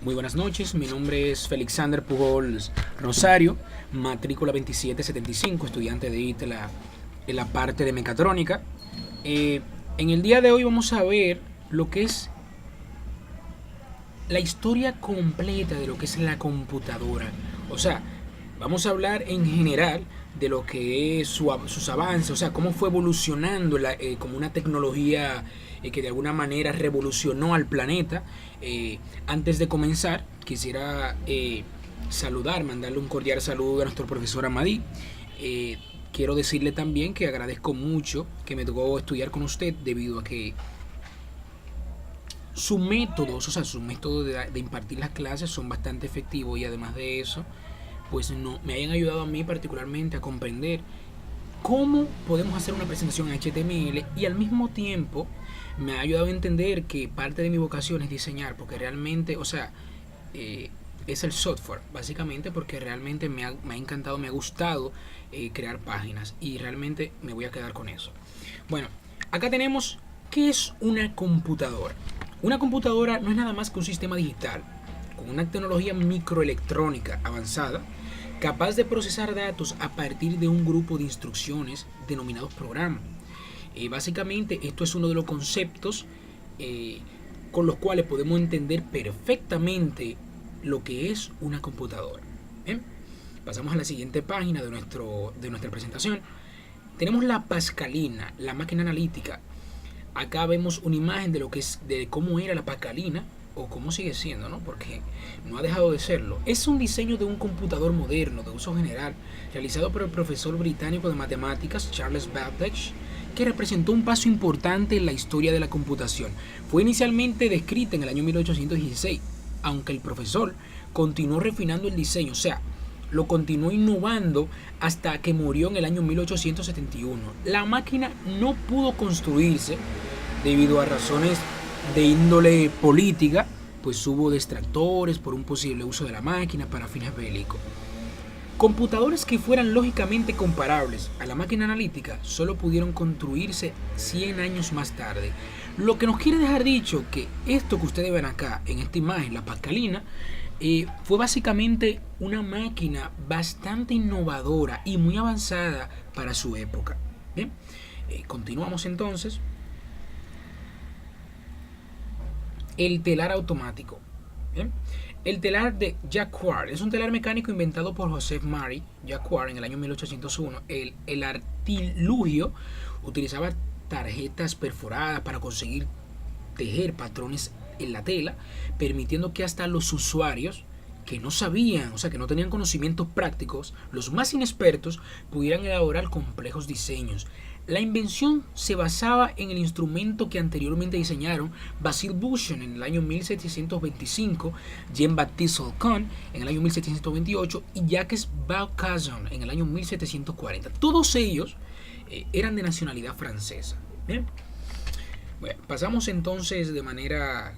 Muy buenas noches, mi nombre es Felixander Pujols Rosario, matrícula 2775, estudiante de IT en la parte de mecatrónica. En el día de hoy vamos a ver lo que es la historia completa de lo que es la computadora. O sea, vamos a hablar en general de lo que es sus avances, o sea, cómo fue evolucionando como una tecnología que de alguna manera revolucionó al planeta. Antes de comenzar, quisiera mandarle un cordial saludo a nuestro profesor Amadí. Quiero decirle también que agradezco mucho que me tocó estudiar con usted debido a que sus métodos de impartir las clases son bastante efectivos y además de eso, pues no, me hayan ayudado a mí particularmente a comprender cómo podemos hacer una presentación en HTML y al mismo tiempo me ha ayudado a entender que parte de mi vocación es diseñar, porque realmente, es el software, básicamente porque realmente me ha encantado, me ha gustado crear páginas y realmente me voy a quedar con eso. Bueno, acá tenemos qué es una computadora. Una computadora no es nada más que un sistema digital con una tecnología microelectrónica avanzada capaz de procesar datos a partir de un grupo de instrucciones denominados programas. Básicamente esto es uno de los conceptos con los cuales podemos entender perfectamente lo que es una computadora. ¿Bien? Pasamos a la siguiente página de nuestra presentación. Tenemos la Pascalina, la máquina analítica. Acá vemos una imagen de cómo era la Pascalina, o cómo sigue siendo, ¿no? Porque no ha dejado de serlo. Es un diseño de un computador moderno de uso general realizado por el profesor británico de matemáticas Charles Babbage, que representó un paso importante en la historia de la computación. Fue inicialmente descrita en el año 1816, aunque el profesor continuó refinando el diseño, o sea, lo continuó innovando hasta que murió en el año 1871. La máquina no pudo construirse debido a razones de índole política, pues hubo detractores por un posible uso de la máquina para fines bélicos. Computadores que fueran lógicamente comparables a la máquina analítica solo pudieron construirse 100 años más tarde. Lo que nos quiere dejar dicho que esto que ustedes ven acá en esta imagen, la Pascalina, fue básicamente una máquina bastante innovadora y muy avanzada para su época. Bien, continuamos entonces. El telar automático. ¿Bien? El telar de Jacquard es un telar mecánico inventado por Joseph Marie Jacquard en el año 1801. El artilugio utilizaba tarjetas perforadas para conseguir tejer patrones en la tela, permitiendo que hasta los usuarios que no sabían, o sea, que no tenían conocimientos prácticos, los más inexpertos, pudieran elaborar complejos diseños. La invención se basaba en el instrumento que anteriormente diseñaron Basil Buchan en el año 1725, Jean-Baptiste Holcon en el año 1728 y Jacques Vaucanson en el año 1740. Todos ellos eran de nacionalidad francesa. ¿Bien? Bueno, pasamos entonces de manera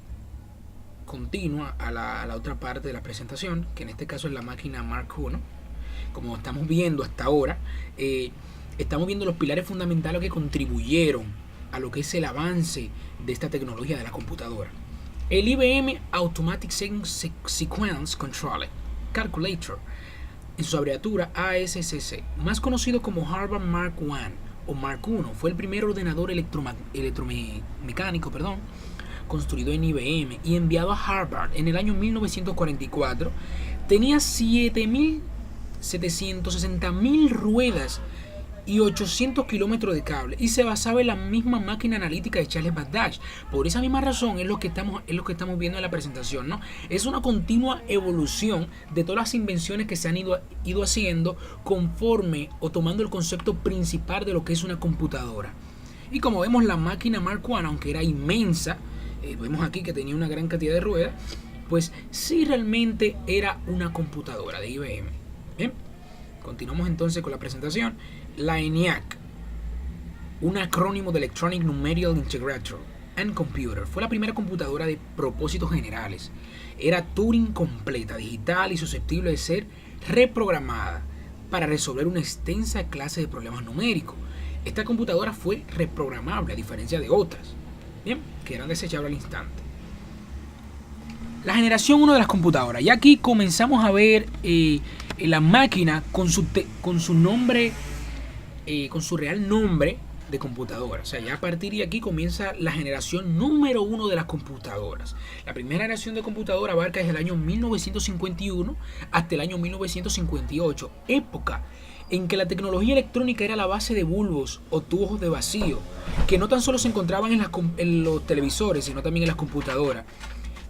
continua a la otra parte de la presentación, que en este caso es la máquina Mark I. Como estamos viendo hasta ahora, estamos viendo los pilares fundamentales que contribuyeron a lo que es el avance de esta tecnología de la computadora. El IBM Automatic Sequence Controller Calculator, en su abreviatura ASCC, más conocido como Harvard Mark I o Mark I, fue el primer ordenador electromecánico, construido en IBM y enviado a Harvard en el año 1944. Tenía 760.000 ruedas y 800 kilómetros de cable y se basaba en la misma máquina analítica de Charles Babbage. Por esa misma razón es lo que estamos viendo en la presentación, ¿no? Es una continua evolución de todas las invenciones que se han ido haciendo conforme o tomando el concepto principal de lo que es una computadora. Y como vemos, la máquina Mark I, aunque era inmensa, vemos aquí que tenía una gran cantidad de ruedas, pues sí realmente era una computadora de IBM. Bien, continuamos entonces con la presentación. La ENIAC, un acrónimo de Electronic Numerical Integrator and Computer, fue la primera computadora de propósitos generales. Era Turing completa, digital y susceptible de ser reprogramada para resolver una extensa clase de problemas numéricos. Esta computadora fue reprogramable a diferencia de otras, bien, que eran desechables al instante. La generación uno de las computadoras. Y aquí comenzamos a ver la máquina con su nombre, con su real nombre de computadora. O sea, ya a partir de aquí comienza la generación número uno de las computadoras. La primera generación de computadora abarca desde el año 1951 hasta el año 1958, época en que la tecnología electrónica era la base de bulbos o tubos de vacío, que no tan solo se encontraban en los televisores, sino también en las computadoras.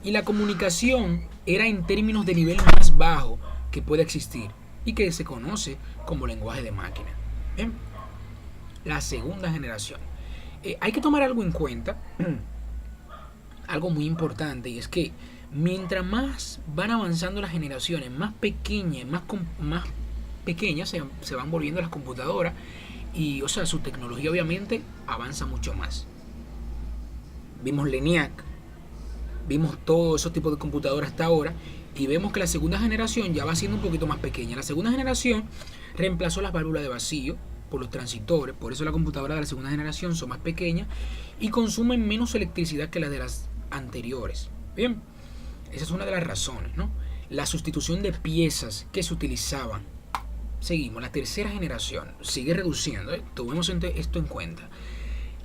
Y la comunicación era en términos de nivel más bajo que puede existir y que se conoce como lenguaje de máquina. ¿Bien? La segunda generación. Hay que tomar algo en cuenta, algo muy importante, y es que mientras más van avanzando las generaciones, más pequeñas, más pequeñas se van volviendo las computadoras, y o sea, su tecnología obviamente avanza mucho más. Vimos LENIAC, vimos todos esos tipos de computadoras hasta ahora, y vemos que la segunda generación ya va siendo un poquito más pequeña. La segunda generación reemplazó las válvulas de vacío por los transistores, por eso las computadoras de la segunda generación son más pequeñas y consumen menos electricidad que las de las anteriores. Bien, esa es una de las razones, ¿no? La sustitución de piezas que se utilizaban. Seguimos, la tercera generación sigue reduciendo, tomemos esto en cuenta.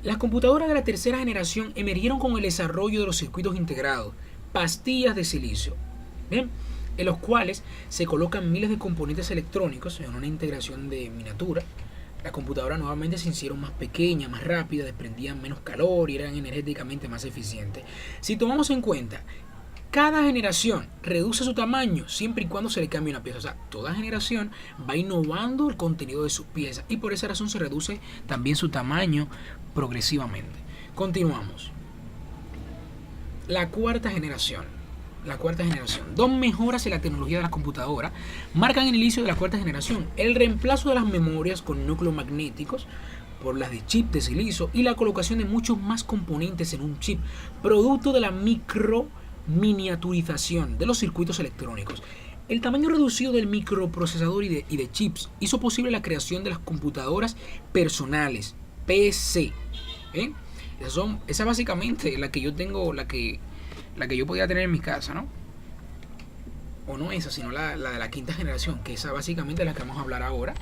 Las computadoras de la tercera generación emergieron con el desarrollo de los circuitos integrados, pastillas de silicio, ¿bien?, en los cuales se colocan miles de componentes electrónicos en una integración de miniatura. Las computadoras nuevamente se hicieron más pequeñas, más rápidas, desprendían menos calor y eran energéticamente más eficientes. Si tomamos en cuenta, cada generación reduce su tamaño siempre y cuando se le cambie una pieza. O sea, toda generación va innovando el contenido de sus piezas y por esa razón se reduce también su tamaño progresivamente. Continuamos. La cuarta generación. Dos mejoras en la tecnología de las computadoras marcan el inicio de la cuarta generación. El reemplazo de las memorias con núcleos magnéticos por las de chip de silicio y la colocación de muchos más componentes en un chip, producto de la miniaturización de los circuitos electrónicos. El tamaño reducido del microprocesador y de chips hizo posible la creación de las computadoras personales, PC. Esa básicamente la que yo tengo, la que yo podía tener en mi casa, ¿no? O no esa, sino la de la quinta generación, que esa básicamente es la que vamos a hablar ahora,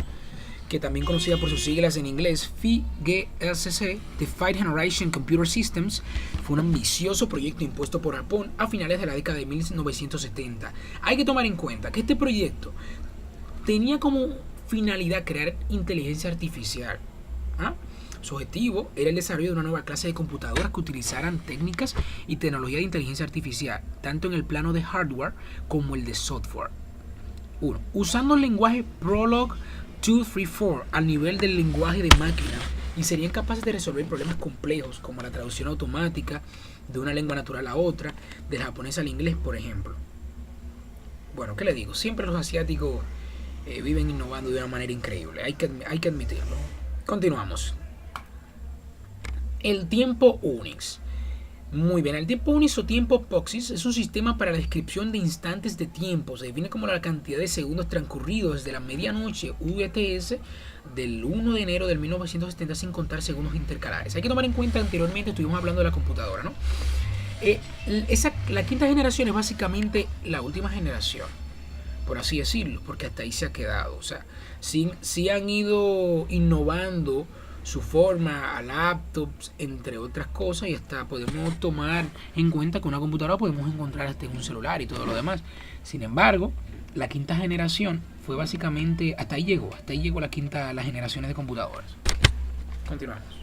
que también conocida por sus siglas en inglés FIGSC, The Fifth Generation Computer Systems, fue un ambicioso proyecto impuesto por Japón a finales de la década de 1970. Hay que tomar en cuenta que este proyecto tenía como finalidad crear inteligencia artificial. Su objetivo era el desarrollo de una nueva clase de computadoras que utilizaran técnicas y tecnología de inteligencia artificial, tanto en el plano de hardware como el de software. 1. Usando el lenguaje Prolog 234 al nivel del lenguaje de máquina, y serían capaces de resolver problemas complejos como la traducción automática de una lengua natural a otra, del japonés al inglés, por ejemplo. Bueno, ¿qué le digo? Siempre los asiáticos viven innovando de una manera increíble, hay que admitirlo. Continuamos. El tiempo Unix. Muy bien, el tiempo Unix o tiempo POSIX es un sistema para la descripción de instantes de tiempo. Se define como la cantidad de segundos transcurridos desde la medianoche UTC del 1 de enero del 1970 sin contar segundos intercalares. Hay que tomar en cuenta, anteriormente estuvimos hablando de la computadora, ¿no? La quinta generación es básicamente la última generación, por así decirlo, porque hasta ahí se ha quedado. O sea, sí han ido innovando su forma a laptops, entre otras cosas, y hasta podemos tomar en cuenta que una computadora podemos encontrar hasta en un celular y todo lo demás. Sin embargo, la quinta generación fue básicamente, hasta ahí llegó las generaciones de computadoras. Continuamos.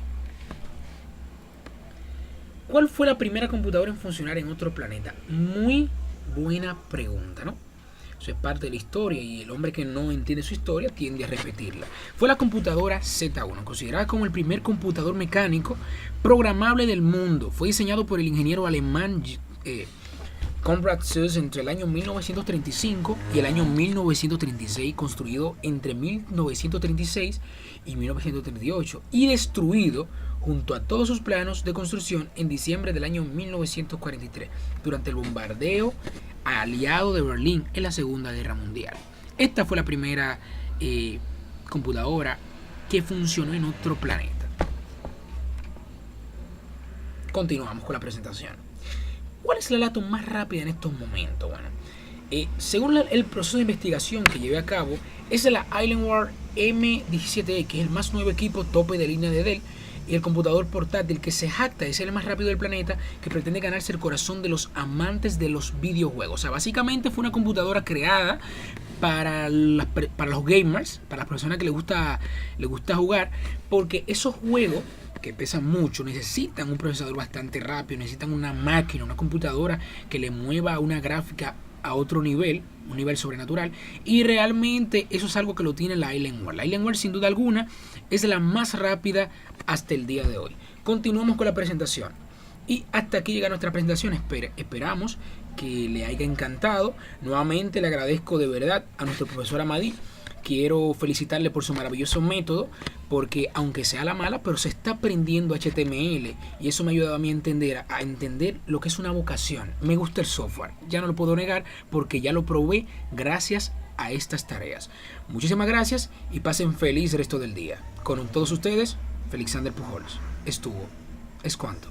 ¿Cuál fue la primera computadora en funcionar en otro planeta? Muy buena pregunta, ¿no? Eso es parte de la historia y el hombre que no entiende su historia tiende a repetirla. Fue la computadora Z1, considerada como el primer computador mecánico programable del mundo. Fue diseñado por el ingeniero alemán Konrad Zuse entre el año 1935 y el año 1936, construido entre 1936 y 1938 y destruido junto a todos sus planos de construcción en diciembre del año 1943 durante el bombardeo aliado de Berlín en la Segunda Guerra Mundial. Esta fue la primera computadora que funcionó en otro planeta. Continuamos con la presentación. ¿Cuál es la laptop más rápida en estos momentos? Bueno, según el proceso de investigación que llevé a cabo, es la Alienware M17E, que es el más nuevo equipo tope de línea de Dell, y el computador portátil que se jacta de ser el más rápido del planeta, que pretende ganarse el corazón de los amantes de los videojuegos. O sea, básicamente fue una computadora creada para los gamers, para las personas que les gusta jugar, porque esos juegos que pesan mucho necesitan un procesador bastante rápido, necesitan una máquina, una computadora que le mueva una gráfica a otro nivel, un nivel sobrenatural, y realmente eso es algo que lo tiene la Alienware. La Alienware, sin duda alguna, es la más rápida hasta el día de hoy. Continuamos con la presentación. Y hasta aquí llega nuestra presentación. Esperamos que le haya encantado. Nuevamente le agradezco de verdad a nuestro profesor Amadi. Quiero felicitarle por su maravilloso método, porque aunque sea la mala, pero se está aprendiendo HTML, y eso me ha ayudado a mí a entender lo que es una vocación. Me gusta el software, ya no lo puedo negar porque ya lo probé gracias a estas tareas. Muchísimas gracias y pasen feliz resto del día. Con todos ustedes, Felixander Pujols. Es cuanto.